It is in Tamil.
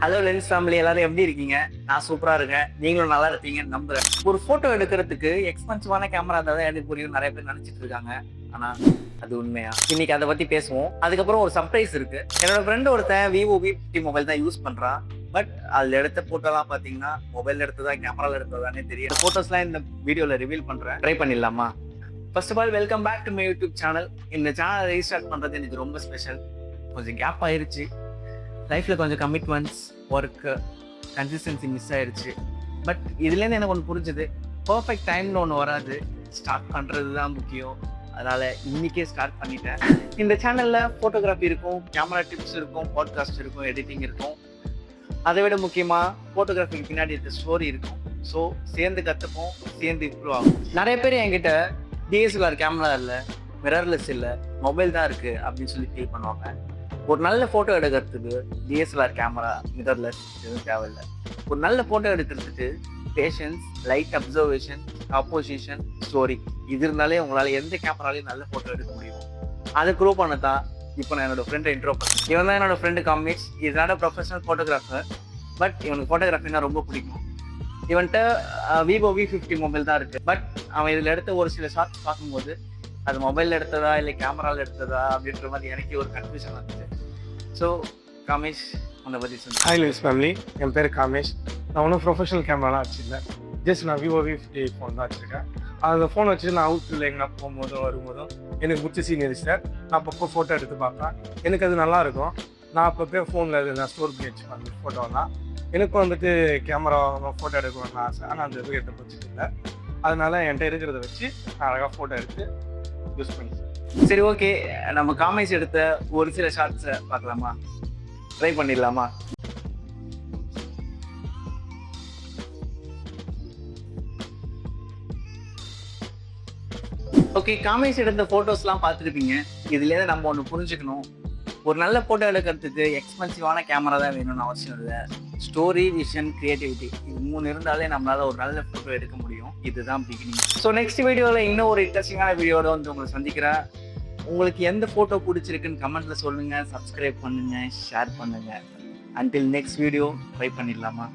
ஹலோ லென்ஸ் ஃபேமிலி, எல்லாரும் எப்படி இருக்கீங்க? நான் சூப்பரா இருக்கேன். நீங்களும் நல்லா இருப்பீங்கன்னு நம்புறேன். ஒரு போட்டோ எடுக்கிறதுக்கு எக்ஸ்பென்சிவான கேமரா இருந்தால் தான் எனக்கு புரியும் நிறைய பேர் நினைச்சிட்டு இருக்காங்க. ஆனா அது உண்மையா? இன்னைக்கு அதை பத்தி பேசுவோம். அதுக்கப்புறம் ஒரு சர்ப்ரைஸ் இருக்கு. என்னோட ஃப்ரெண்ட் ஒருத்தன் விவோ V50 மொபைல் தான் யூஸ் பண்றான். பட் அதுல எடுத்த போட்டோலாம் பாத்தீங்கன்னா மொபைல் எடுத்ததா கேமரால எடுத்ததானே தெரியும். போட்டோஸ்லாம் இந்த வீடியோல ரிவீல் பண்றேன். ட்ரை பண்ணிடலாமா? First of all welcome back to my YouTube channel. இந்த சேனல் ரீஸ்டார்ட் பண்றது எனக்கு ரொம்ப ஸ்பெஷல். கொஞ்சம் கேப் ஆயிருச்சு. லைஃப்பில் கொஞ்சம் கமிட்மெண்ட்ஸ், ஒர்க்கு, கன்சிஸ்டன்சி மிஸ் ஆயிடுச்சு. பட் இதுலேருந்து எனக்கு ஒன்று புரிஞ்சுது, பர்ஃபெக்ட் டைம்னு ஒன்று வராது, ஸ்டார்ட் பண்ணுறது தான் முக்கியம். அதனால் இன்றைக்கே ஸ்டார்ட் பண்ணிட்டேன். இந்த சேனலில் ஃபோட்டோகிராஃபி இருக்கும், கேமரா டிப்ஸ் இருக்கும், பாட்காஸ்ட் இருக்கும், எடிட்டிங் இருக்கும். அதை விட முக்கியமாக ஃபோட்டோகிராஃபிக்கு பின்னாடி இருக்க ஸ்டோரி இருக்கும். ஸோ சேர்ந்து கற்றுப்போம், சேர்ந்து இம்ப்ரூவ் ஆகும். நிறைய பேர் என்கிட்ட DSLR கேமரா இல்லை, மிரர்லெஸ் இல்லை, மொபைல் தான் இருக்குது அப்படின்னு சொல்லி ஃபீல் பண்ணுவாங்க. ஒரு நல்ல ஃபோட்டோ எடுக்கிறதுக்கு DSLR கேமரா, மிரர்லெஸ் எதுவும் தேவையில்லை. ஒரு நல்ல ஃபோட்டோ எடுக்கிறதுக்கு patience, light observation, composition, story இது இருந்தாலே உங்களால் எந்த கேமராலையும் நல்ல ஃபோட்டோ எடுக்க முடியும். அதை ப்ரூவ் பண்ண தான் இப்போ நான் என்னோட ஃப்ரெண்டை இன்ட்ரோ பண்ணேன். இவன் தான் என்னோட ஃப்ரெண்டு காமிக்ஸ். இதனால ப்ரொஃபஷனல் ஃபோட்டோகிராஃபர். பட் இவனுக்கு ஃபோட்டோகிராஃபினா ரொம்ப பிடிக்கும். இவன்கிட்ட விவோ V50 மொபைல் தான் இருக்குது. பட் அவன் இதில் எடுத்த ஒரு சில ஷார்ட்ஸ் பார்க்கும்போது அது மொபைலில் எடுத்ததா இல்லை கேமராவில் எடுத்ததா அப்படின்ற மாதிரி எனக்கு ஒரு கன்ஃபியூஷன் வந்துச்சு. ஸோ காமேஷ், அதை பற்றி சொல்லுங்கள். ஹாய் லென்ஸ் ஃபேமிலி, என் பேர் காமேஷ். நான் ஒன்றும் ப்ரொஃபஷனல் கேமராலாம் வச்சுருந்தேன். ஜஸ்ட் நான் விவோ V50 ஃபோன் தான் வச்சுருக்கேன். அந்த ஃபோன் வச்சுட்டு நான் அவுட்டில் எங்கே போகும்போதும் வரும்போதும் எனக்கு பிடிச்ச சீனரி சார் நான் அப்பப்போ ஃபோட்டோ எடுத்து பார்ப்பேன். எனக்கு அது நல்லாயிருக்கும். நான் அப்பப்போ ஃபோனில் நான் ஸ்டோர் பண்ணி வச்சுப்பேன் அந்த ஃபோட்டோலாம். எனக்கும் வந்துட்டு கேமரா ஃபோட்டோ எடுக்கணும்னு ஆசை. ஆனால் அந்த இது எடுத்து வச்சுட்டு இல்லை. அதனால என்கிட்ட இருக்கிறத வச்சு நான் அழகாக ஃபோட்டோ எடுத்து யூஸ் பண்ணி. சரி, ஓகே. நம்ம காமேஷ் எடுத்த ஒரு சில ஷார்ட்ஸை பார்க்கலாமா? ட்ரை பண்ணிடலாமா? ஓகே, காமேஷ் எடுத்த ஃபோட்டோஸ்லாம் பார்த்துருப்பீங்க. இதுலேருந்து நம்ம ஒன்று புரிஞ்சுக்கணும். ஒரு நல்ல ஃபோட்டோ எடுக்கிறதுக்கு எக்ஸ்பென்சிவான கேமரா தான் வேணும்னு அவசியம் இல்லை. ஸ்டோரி, விஷன், கிரியேட்டிவிட்டி இது 3 இருந்தாலே நம்மளால ஒரு நல்ல ஃபோட்டோ எடுக்க முடியும். இதுதான் பிகினிங். ஸோ நெக்ஸ்ட் வீடியோவில் இன்னும் ஒரு இன்ட்ரெஸ்டிங்கான வீடியோட வந்து உங்களை சந்திக்கிறேன். உங்களுக்கு எந்த ஃபோட்டோ பிடிச்சிருக்குன்னு கமெண்ட்ல சொல்லுங்க, சப்ஸ்கிரைப் பண்ணுங்க, ஷேர் பண்ணுங்க. அன்டில் நெக்ஸ்ட் வீடியோ ட்ரை பண்ணிடலாமா?